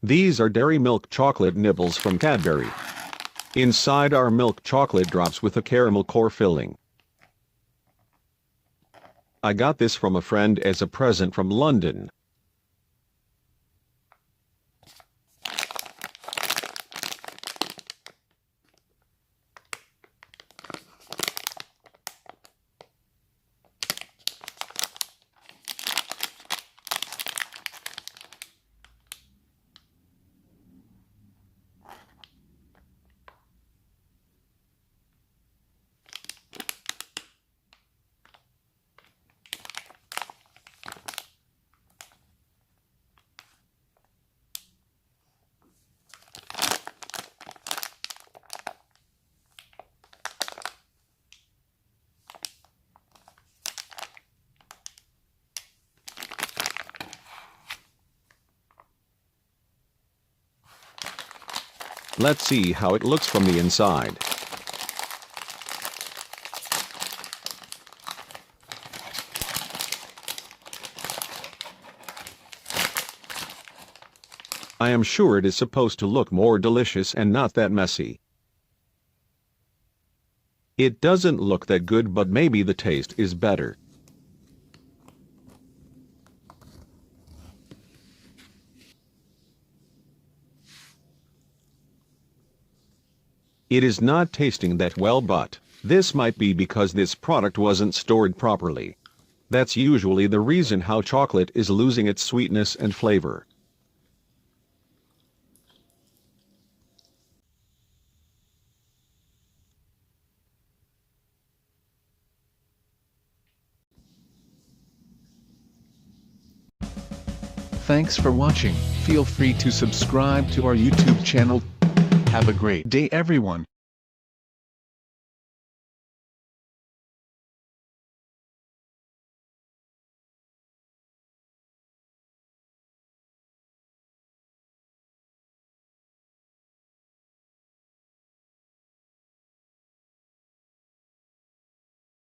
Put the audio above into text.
These are dairy milk chocolate nibbles from Cadbury. Inside are milk chocolate drops with a caramel core filling. I got this from a friend as a present from London. Let's see how it looks from the inside. I am sure it is supposed to look more delicious and not that messy. It doesn't look that good, but maybe the taste is better. It is not tasting that well, but this might be because this product wasn't stored properly. That's usually the reason how chocolate is losing its sweetness and flavor. Thanks for watching. Feel free to subscribe to our YouTube channel. Have a great day, everyone.